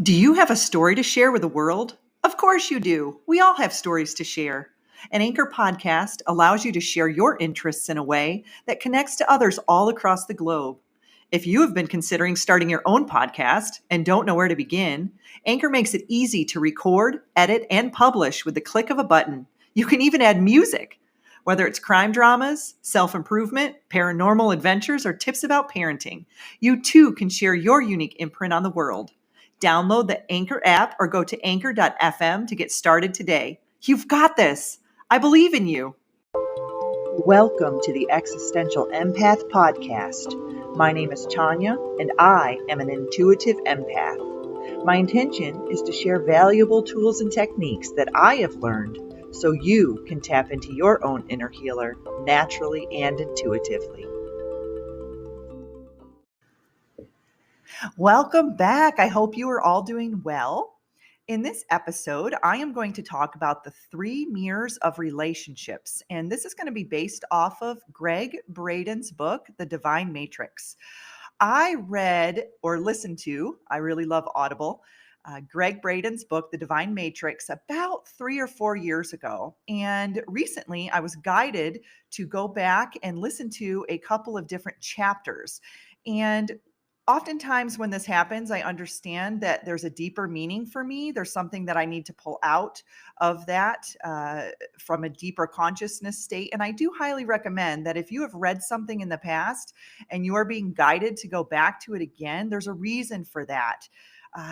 Do you have a story to share with the world? Of course you do. We all have stories to share. An Anchor podcast allows you to share your interests in a way that connects to others all across the globe. If you have been considering starting your own podcast and don't know where to begin, Anchor makes it easy to record, edit, and publish with the click of a button. You can even add music. Whether it's crime dramas, self improvement, paranormal adventures, or tips about parenting, you too can share your unique imprint on the world. Download the Anchor app or go to anchor.fm to get started today. You've got this. I believe in you. Welcome to the Existential Empath Podcast. My name is Tanya, and I am an intuitive empath. My intention is to share valuable tools and techniques that I have learned so you can tap into your own inner healer naturally and intuitively. Welcome back. I hope you are all doing well. In this episode, I am going to talk about the three mirrors of relationships. And this is going to be based off of Gregg Braden's book, The Divine Matrix. I read or listened to, I really love Audible, Gregg Braden's book, The Divine Matrix, about 3 or 4 years ago. And recently I was guided to go back and listen to a couple of different chapters. And oftentimes when this happens, I understand that there's a deeper meaning for me. There's something that I need to pull out of that from a deeper consciousness state. And I do highly recommend that if you have read something in the past and you are being guided to go back to it again, there's a reason for that.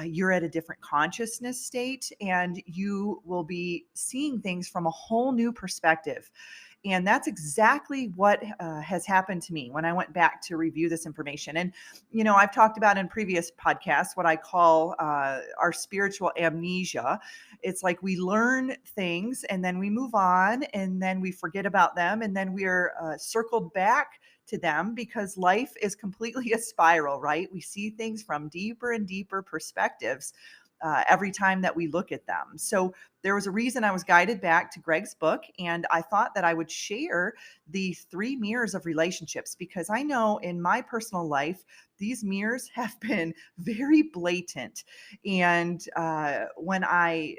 You're at a different consciousness state and you will be seeing things from a whole new perspective. And that's exactly what has happened to me when I went back to review this information. And, I've talked about in previous podcasts what I call our spiritual amnesia. It's like we learn things and then we move on and then we forget about them. And then we're circled back to them because life is completely a spiral, right? We see things from deeper and deeper perspectives every time that we look at them. So there was a reason I was guided back to Gregg's book, and I thought that I would share the three mirrors of relationships because I know in my personal life, these mirrors have been very blatant. And when I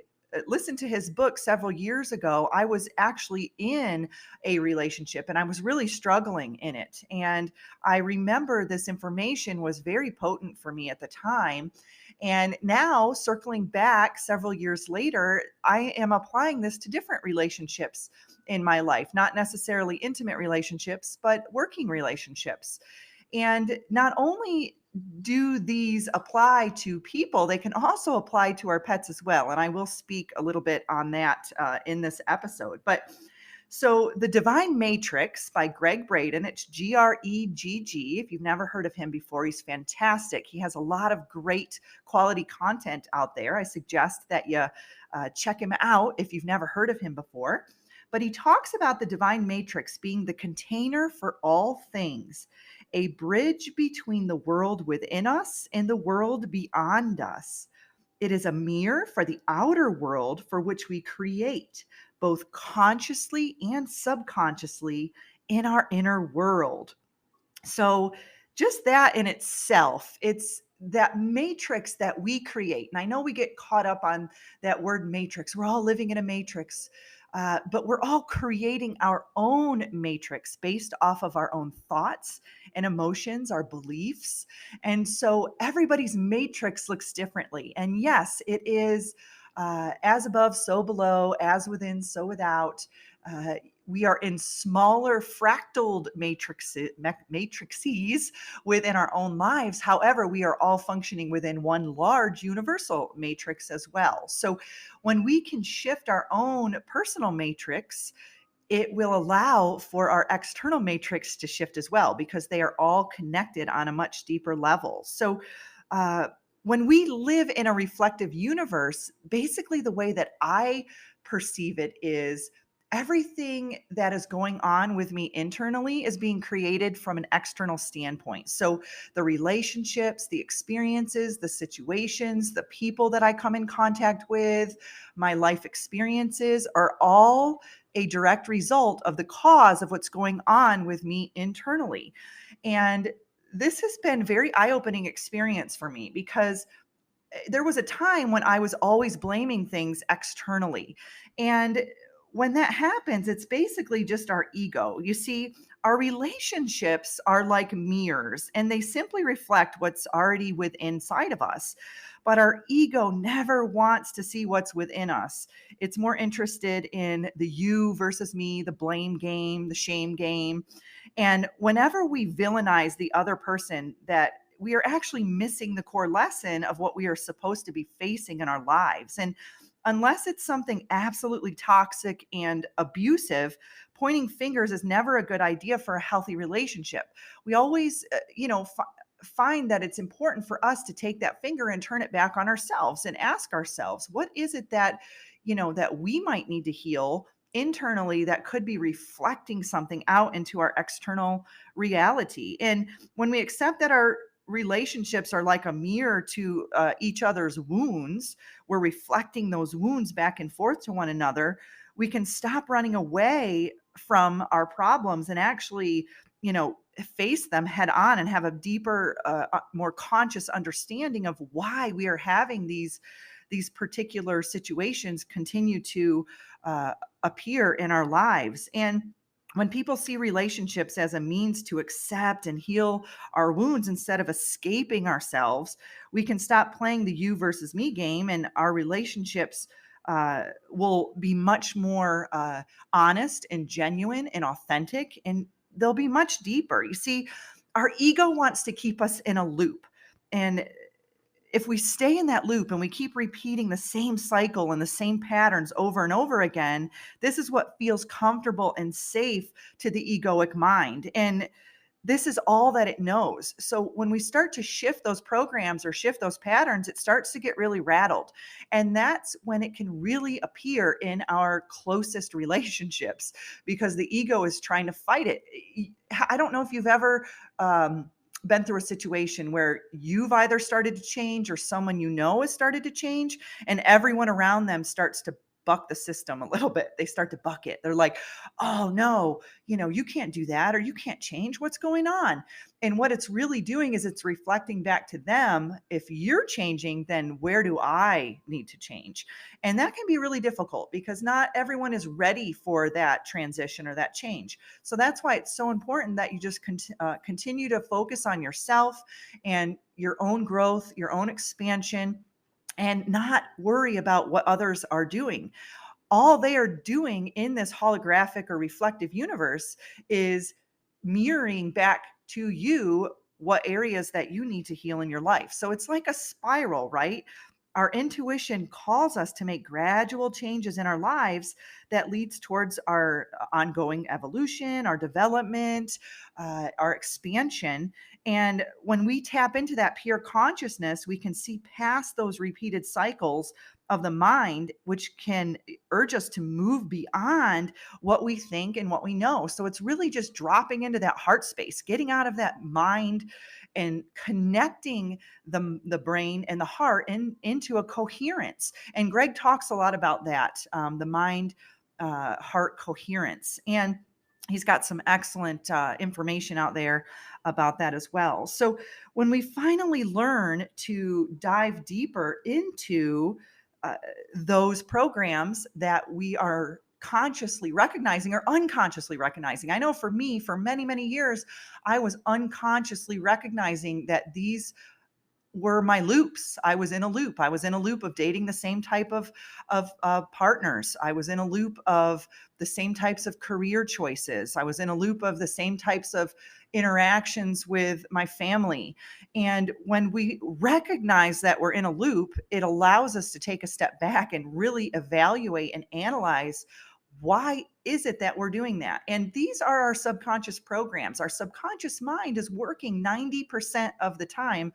listened to his book several years ago, I was actually in a relationship and I was really struggling in it. And I remember this information was very potent for me at the time. And now, circling back several years later, I am applying this to different relationships in my life, not necessarily intimate relationships, but working relationships. And not only do these apply to people, they can also apply to our pets as well. And I will speak a little bit on that in this episode. But so The Divine Matrix by Gregg Braden, it's Greggg. If you've never heard of him before, he's fantastic. He has a lot of great quality content out there. I suggest that you check him out if you've never heard of him before. But he talks about the Divine Matrix being the container for all things, a bridge between the world within us and the world beyond us. It is a mirror for the outer world for which we create, both consciously and subconsciously, in our inner world. So, just that in itself, it's that matrix that we create. And I know we get caught up on that word matrix. We're all living in a matrix. But we're all creating our own matrix based off of our own thoughts and emotions, our beliefs. And so everybody's matrix looks differently. And yes, it is as above, so below, as within, so without. We are in smaller fractaled matrices within our own lives. However, we are all functioning within one large universal matrix as well. So when we can shift our own personal matrix, it will allow for our external matrix to shift as well because they are all connected on a much deeper level. So when we live in a reflective universe, basically the way that I perceive it is everything that is going on with me internally is being created from an external standpoint. So the relationships, the experiences, the situations, the people that I come in contact with, my life experiences are all a direct result of the cause of what's going on with me internally. And this has been very eye-opening experience for me because there was a time when I was always blaming things externally. And when that happens, it's basically just our ego. You see, our relationships are like mirrors and they simply reflect what's already within inside of us. But our ego never wants to see what's within us. It's more interested in the you versus me, the blame game, the shame game. And whenever we villainize the other person, that we are actually missing the core lesson of what we are supposed to be facing in our lives. And unless it's something absolutely toxic and abusive, pointing fingers is never a good idea for a healthy relationship. We always, find that it's important for us to take that finger and turn it back on ourselves and ask ourselves, what is it that, that we might need to heal internally that could be reflecting something out into our external reality. And when we accept that our relationships are like a mirror to each other's wounds, we're reflecting those wounds back and forth to one another. We can stop running away from our problems and actually, face them head on and have a deeper, more conscious understanding of why we are having these particular situations continue to uh, appear in our lives. And when people see relationships as a means to accept and heal our wounds instead of escaping ourselves, we can stop playing the you versus me game, and our relationships will be much more honest and genuine and authentic, and they'll be much deeper. You see, our ego wants to keep us in a loop. And if we stay in that loop and we keep repeating the same cycle and the same patterns over and over again, this is what feels comfortable and safe to the egoic mind. And this is all that it knows. So when we start to shift those programs or shift those patterns, it starts to get really rattled. And that's when it can really appear in our closest relationships because the ego is trying to fight it. I don't know if you've ever been through a situation where you've either started to change or someone has started to change, and everyone around them starts to buck the system a little bit. They start to buck it. They're like, oh no, you can't do that or you can't change. What's going on? And what it's really doing is it's reflecting back to them. If you're changing, then where do I need to change? And that can be really difficult because not everyone is ready for that transition or that change. So that's why it's so important that you just continue to focus on yourself and your own growth, your own expansion, and not worry about what others are doing. All they are doing in this holographic or reflective universe is mirroring back to you what areas that you need to heal in your life. So it's like a spiral, right? Our intuition calls us to make gradual changes in our lives that leads towards our ongoing evolution, our development, our expansion. And when we tap into that pure consciousness, we can see past those repeated cycles of the mind, which can urge us to move beyond what we think and what we know. So it's really just dropping into that heart space, getting out of that mind and connecting the brain and the heart into a coherence. And Greg talks a lot about that, the mind heart coherence. And he's got some excellent information out there about that as well. So when we finally learn to dive deeper into uh, those programs that we are consciously recognizing or unconsciously recognizing. I know for me, for many, many years, I was unconsciously recognizing that these were my loops. I was in a loop. I was in a loop of dating the same type of partners. I was in a loop of the same types of career choices. I was in a loop of the same types of interactions with my family. And when we recognize that we're in a loop, it allows us to take a step back and really evaluate and analyze, why is it that we're doing that? And these are our subconscious programs. Our subconscious mind is working 90% of the time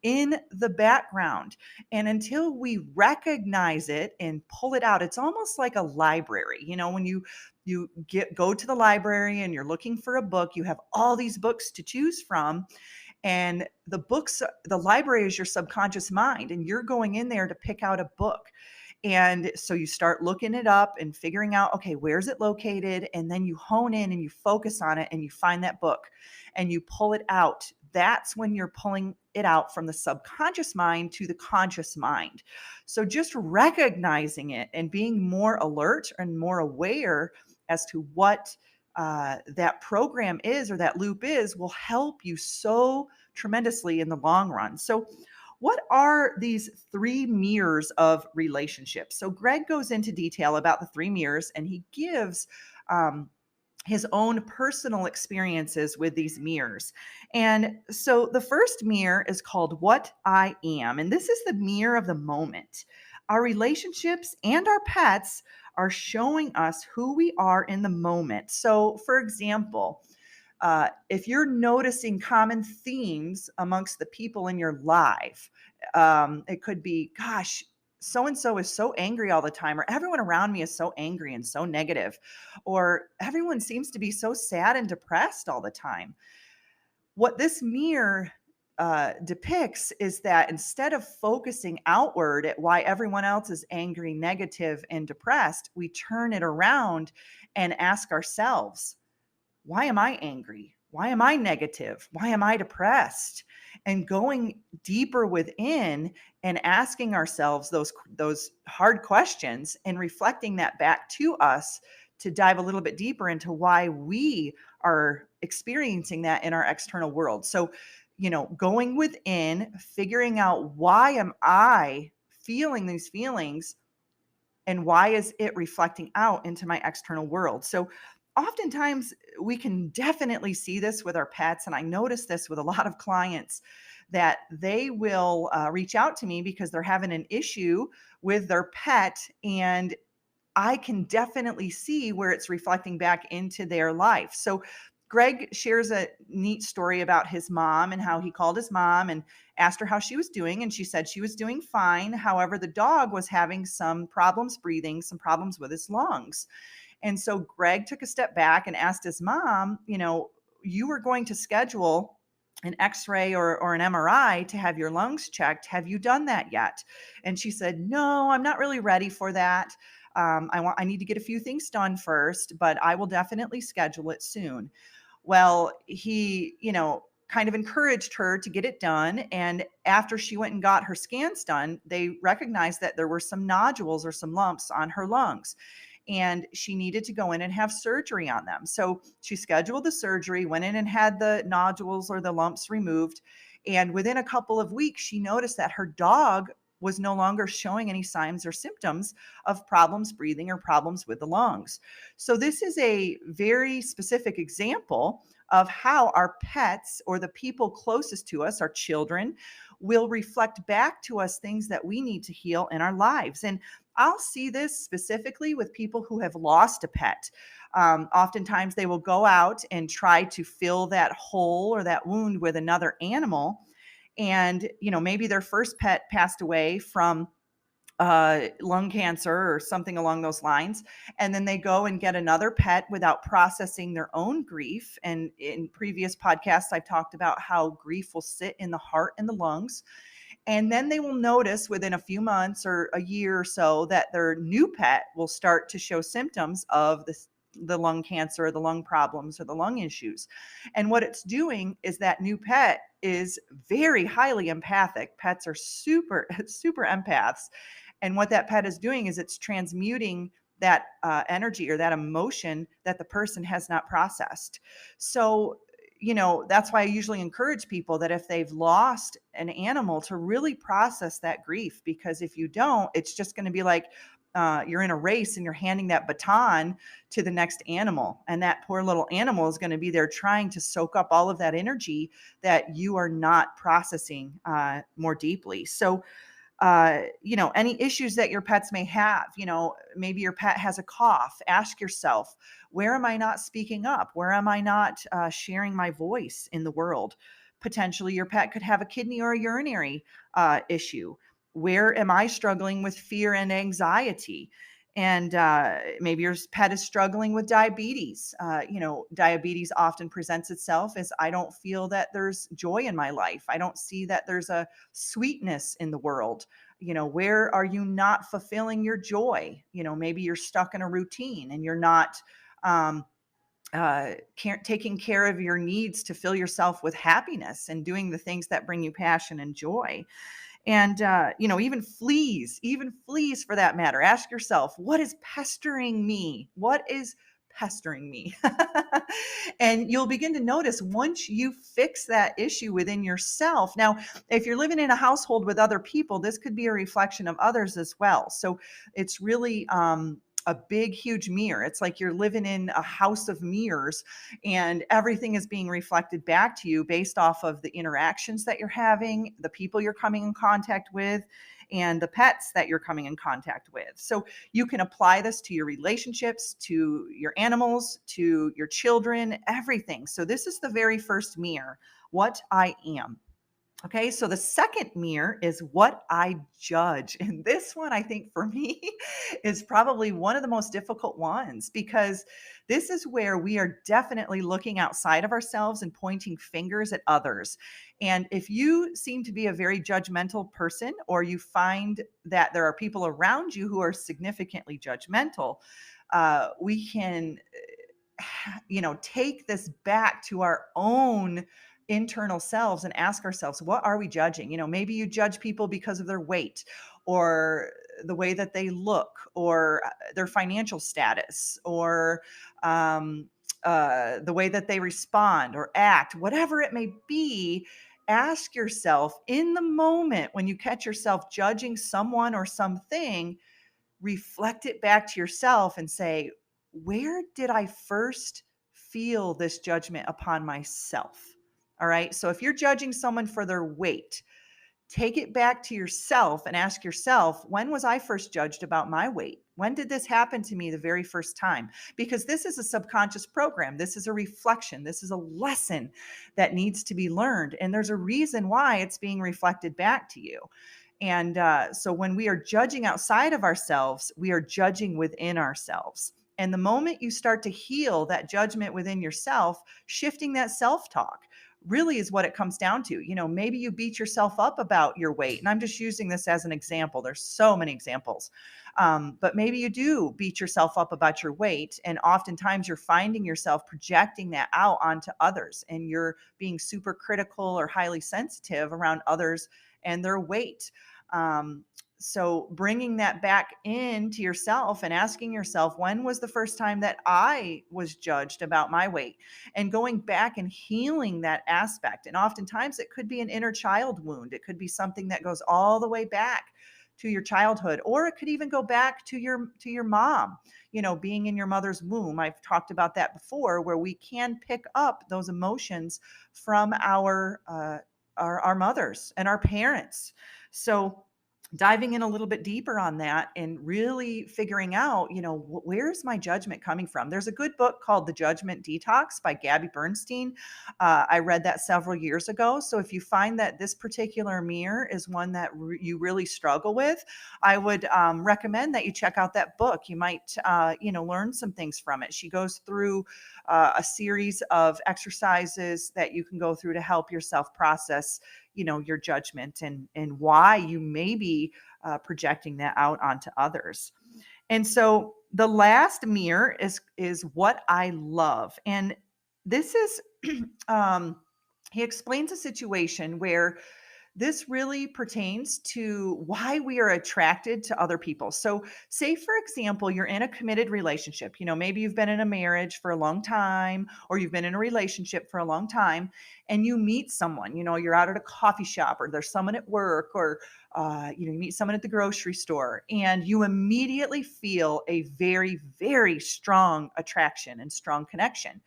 in the background. And until we recognize it and pull it out, it's almost like a library. When you go to the library and you're looking for a book, you have all these books to choose from. And the library is your subconscious mind, and you're going in there to pick out a book. And so you start looking it up and figuring out, okay, where's it located? And then you hone in and you focus on it and you find that book and you pull it out. That's when you're pulling it out from the subconscious mind to the conscious mind. So just recognizing it and being more alert and more aware as to what that program is or that loop is will help you so tremendously in the long run. So, what are these three mirrors of relationships? So, Gregg goes into detail about the three mirrors and he gives um, his own personal experiences with these mirrors. And so the first mirror is called What I Am. And this is the mirror of the moment. Our relationships and our pets are showing us who we are in the moment. So, for example, if you're noticing common themes amongst the people in your life, it could be, gosh, so and so is so angry all the time, or everyone around me is so angry and so negative, or everyone seems to be so sad and depressed all the time. What this mirror depicts is that instead of focusing outward at why everyone else is angry, negative, and depressed, we turn it around and ask ourselves, why am I angry? Why am I negative? Why am I depressed? And going deeper within and asking ourselves those hard questions and reflecting that back to us to dive a little bit deeper into why we are experiencing that in our external world. So, going within, figuring out, why am I feeling these feelings and why is it reflecting out into my external world? So oftentimes we can definitely see this with our pets, and I notice this with a lot of clients that they will reach out to me because they're having an issue with their pet, and I can definitely see where it's reflecting back into their life. So Gregg shares a neat story about his mom and how he called his mom and asked her how she was doing. And she said she was doing fine. However, the dog was having some problems breathing, some problems with his lungs. And so Gregg took a step back and asked his mom, you were going to schedule an x-ray or an MRI to have your lungs checked. Have you done that yet? And she said, no, I'm not really ready for that. I need to get a few things done first, but I will definitely schedule it soon. Well, he, kind of encouraged her to get it done. And after she went and got her scans done, they recognized that there were some nodules or some lumps on her lungs, and she needed to go in and have surgery on them. So she scheduled the surgery, went in and had the nodules or the lumps removed. And within a couple of weeks, she noticed that her dog was no longer showing any signs or symptoms of problems breathing or problems with the lungs. So, this is a very specific example of how our pets or the people closest to us, our children, will reflect back to us things that we need to heal in our lives. And I'll see this specifically with people who have lost a pet. Oftentimes, they will go out and try to fill that hole or that wound with another animal. And, maybe their first pet passed away from lung cancer or something along those lines. And then they go and get another pet without processing their own grief. And in previous podcasts, I've talked about how grief will sit in the heart and the lungs. And then they will notice within a few months or a year or so that their new pet will start to show symptoms of the lung cancer or the lung problems or the lung issues. And what it's doing is that new pet is very highly empathic. Pets are super, super empaths. And what that pet is doing is it's transmuting that energy or that emotion that the person has not processed. So, that's why I usually encourage people that if they've lost an animal to really process that grief, because if you don't, it's just going to be like you're in a race and you're handing that baton to the next animal. And that poor little animal is going to be there trying to soak up all of that energy that you are not processing more deeply. So, any issues that your pets may have, maybe your pet has a cough, ask yourself, where am I not speaking up? Where am I not sharing my voice in the world? Potentially, your pet could have a kidney or a urinary issue. Where am I struggling with fear and anxiety? And maybe your pet is struggling with diabetes. Diabetes often presents itself as, I don't feel that there's joy in my life. I don't see that there's a sweetness in the world. Where are you not fulfilling your joy? Maybe you're stuck in a routine and you're not taking care of your needs to fill yourself with happiness and doing the things that bring you passion and joy. And, even fleas for that matter, ask yourself, what is pestering me? What is pestering me? And you'll begin to notice once you fix that issue within yourself. Now, if you're living in a household with other people, this could be a reflection of others as well. So it's really, a big, huge mirror. It's like you're living in a house of mirrors and everything is being reflected back to you based off of the interactions that you're having, the people you're coming in contact with, and the pets that you're coming in contact with. So you can apply this to your relationships, to your animals, to your children, everything. So this is the very first mirror, what I am. Okay, so the second mirror is what I judge. And this one, I think for me, is probably one of the most difficult ones because this is where we are definitely looking outside of ourselves and pointing fingers at others. And if you seem to be a very judgmental person, or you find that there are people around you who are significantly judgmental, we can take this back to our own internal selves and ask ourselves, what are we judging? Maybe you judge people because of their weight or the way that they look or their financial status or the way that they respond or act, whatever it may be. Ask yourself in the moment when you catch yourself judging someone or something, reflect it back to yourself and say, where did I first feel this judgment upon myself? All right. So if you're judging someone for their weight, take it back to yourself and ask yourself, when was I first judged about my weight? When did this happen to me the very first time? Because this is a subconscious program. This is a reflection. This is a lesson that needs to be learned. And there's a reason why it's being reflected back to you. And so when we are judging outside of ourselves, we are judging within ourselves. And the moment you start to heal that judgment within yourself, shifting that self talk really is what it comes down to. Maybe you beat yourself up about your weight. And I'm just using this as an example. There's so many examples. But maybe you do beat yourself up about your weight. And oftentimes you're finding yourself projecting that out onto others. And you're being super critical or highly sensitive around others and their weight. Um, so bringing that back into yourself and asking yourself, when was the first time that I was judged about my weight? And going back and healing that aspect. And oftentimes it could be an inner child wound. It could be something that goes all the way back to your childhood, or it could even go back to your mom, being in your mother's womb. I've talked about that before, where we can pick up those emotions from our mothers and our parents. So diving in a little bit deeper on that and really figuring out, where's my judgment coming from? There's a good book called The Judgment Detox by Gabby Bernstein. I read that several years ago. So if you find that this particular mirror is one that you really struggle with, I would recommend that you check out that book. You might, learn some things from it. She goes through a series of exercises that you can go through to help yourself process your judgment and why you may be projecting that out onto others. And so the last mirror is what I love. And this is he explains a situation where this really pertains to why we are attracted to other people. So, say, for example, you're in a committed relationship. Maybe you've been in a marriage for a long time, or you've been in a relationship for a long time, and you meet someone. You're out at a coffee shop, or there's someone at work, or you meet someone at the grocery store, and you immediately feel a very, very strong attraction and strong connection.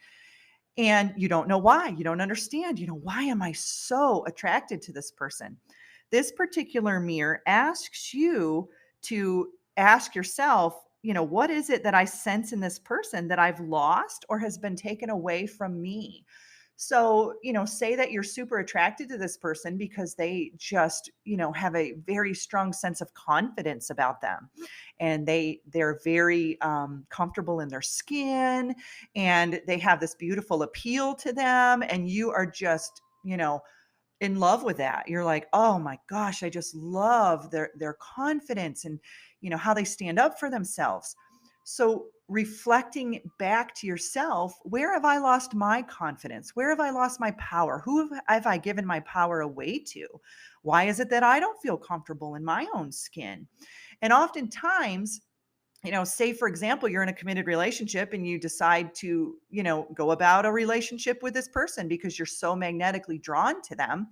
And you don't know why. You don't understand, why am I so attracted to this person? This particular mirror asks you to ask yourself, what is it that I sense in this person that I've lost or has been taken away from me? So, say that you're super attracted to this person because they just, have a very strong sense of confidence about them. And they're very comfortable in their skin, and they have this beautiful appeal to them. And you are just, in love with that. You're like, oh my gosh, I just love their confidence and how they stand up for themselves. So, reflecting back to yourself, where have I lost my confidence? Where have I lost my power? Who have I given my power away to? Why is it that I don't feel comfortable in my own skin? And oftentimes, say for example, you're in a committed relationship and you decide to, go about a relationship with this person because you're so magnetically drawn to them.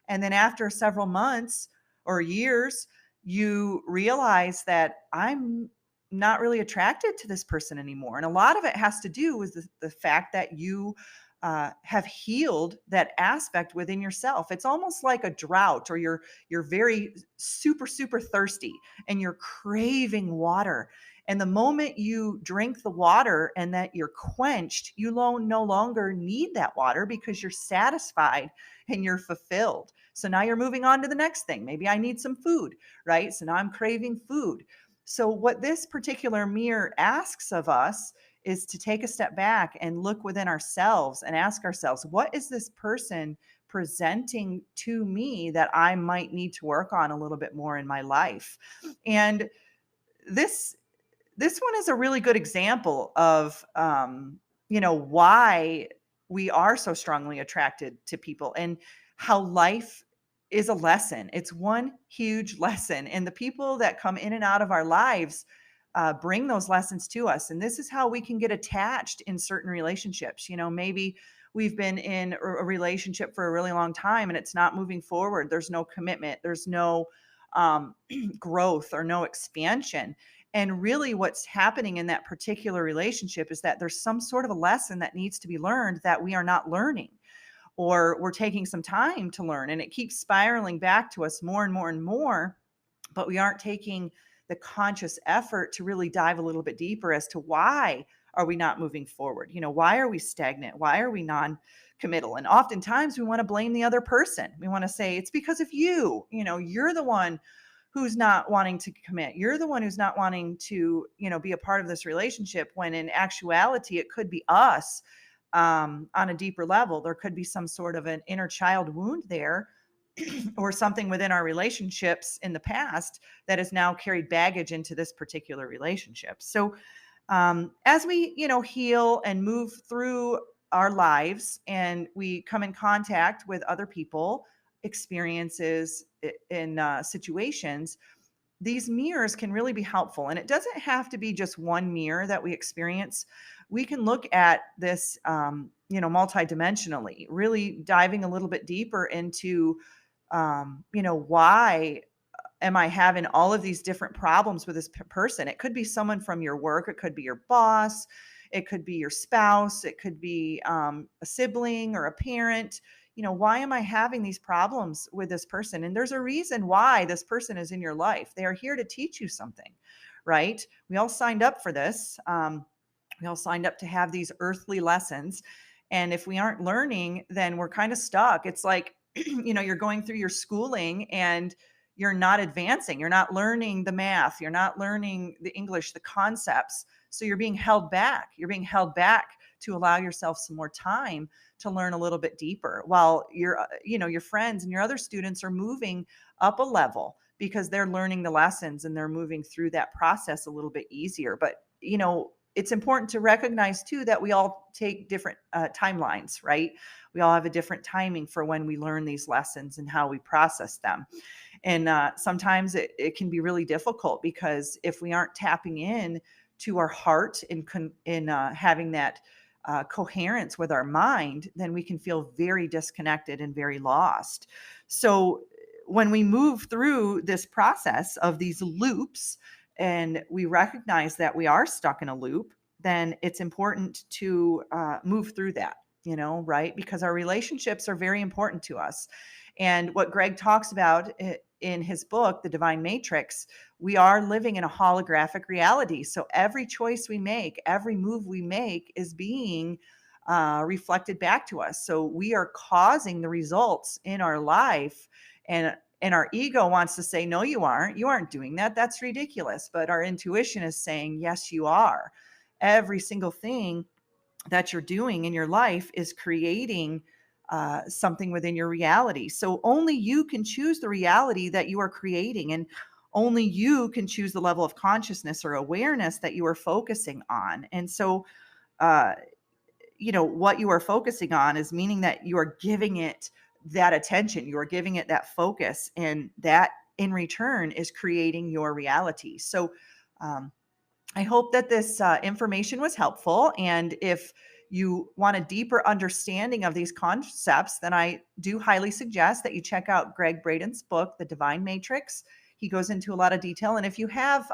And then after several months or years, you realize that I'm not really attracted to this person anymore. And a lot of it has to do with the fact that you have healed that aspect within yourself. It's almost like a drought, or you're very super thirsty and you're craving water. And the moment you drink the water and that you're quenched, you no longer need that water because you're satisfied and you're fulfilled. So now you're moving on to the next thing. Maybe I need some food, right? So now I'm craving food. So, what this particular mirror asks of us is to take a step back and look within ourselves and ask ourselves, what is this person presenting to me that I might need to work on a little bit more in my life? And this this one is a really good example of why we are so strongly attracted to people, and how life is a lesson. It's one huge lesson, and the people that come in and out of our lives bring those lessons to us. And this is how we can get attached in certain relationships. Maybe we've been in a relationship for a really long time and it's not moving forward. There's no commitment, there's no growth or no expansion. And really, what's happening in that particular relationship is that there's some sort of a lesson that needs to be learned that we are not learning, or we're taking some time to learn. And it keeps spiraling back to us more and more and more, but we aren't taking the conscious effort to really dive a little bit deeper as to why are we not moving forward? Why are we stagnant? Why are we non-committal? And oftentimes we want to blame the other person. We want to say, it's because of you. You're the one who's not wanting to commit. You're the one who's not wanting to, be a part of this relationship, when in actuality, it could be us. On a deeper level, there could be some sort of an inner child wound there, or something within our relationships in the past that has now carried baggage into this particular relationship. So, as we, heal and move through our lives, and we come in contact with other people, experiences, in situations, these mirrors can really be helpful. And it doesn't have to be just one mirror that we experience. We can look at this, multidimensionally, really diving a little bit deeper into, why am I having all of these different problems with this person? It could be someone from your work, it could be your boss, it could be your spouse, it could be a sibling or a parent. Why am I having these problems with this person? And there's a reason why this person is in your life. They are here to teach you something, right? We all signed up for this. We all signed up to have these earthly lessons. And if we aren't learning, then we're kind of stuck. It's like, you're going through your schooling and you're not advancing. You're not learning the math. You're not learning the English, the concepts. So you're being held back. You're being held back to allow yourself some more time to learn a little bit deeper, while your friends and your other students are moving up a level because they're learning the lessons and they're moving through that process a little bit easier. But, it's important to recognize too that we all take different timelines, right? We all have a different timing for when we learn these lessons and how we process them. And sometimes it can be really difficult, because if we aren't tapping in to our heart in having that coherence with our mind, then we can feel very disconnected and very lost. So when we move through this process of these loops, and we recognize that we are stuck in a loop, then it's important to move through that, right? Because our relationships are very important to us. And what Gregg talks about in his book, The Divine Matrix, we are living in a holographic reality. So every choice we make, every move we make is being reflected back to us. So we are causing the results in our life. And our ego wants to say, no, you aren't. You aren't doing that. That's ridiculous. But our intuition is saying, yes, you are. Every single thing that you're doing in your life is creating something within your reality. So only you can choose the reality that you are creating. And only you can choose the level of consciousness or awareness that you are focusing on. And so, uh, what you are focusing on is meaning that you are giving it that attention, you are giving it that focus, and that in return is creating your reality. So, um, I hope that this information was helpful. And if you want a deeper understanding of these concepts, then I do highly suggest that you check out Gregg Braden's book, The Divine Matrix. He goes into a lot of detail. And if you have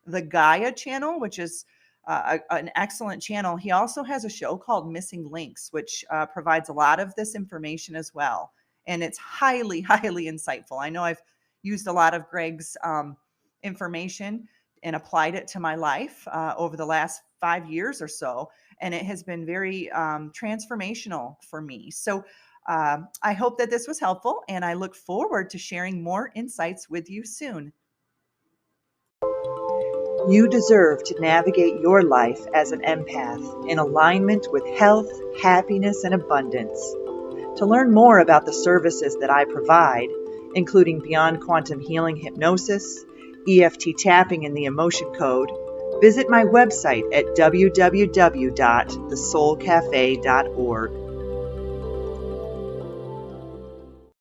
the Gaia channel, which is an excellent channel, he also has a show called Missing Links, which provides a lot of this information as well. And it's highly, highly insightful. I know I've used a lot of Gregg's information and applied it to my life over the last 5 years or so. And it has been very transformational for me. So I hope that this was helpful, and I look forward to sharing more insights with you soon. You deserve to navigate your life as an empath in alignment with health, happiness, and abundance. To learn more about the services that I provide, including Beyond Quantum Healing Hypnosis, EFT tapping, and the emotion code, visit my website at www.thesoulcafe.org.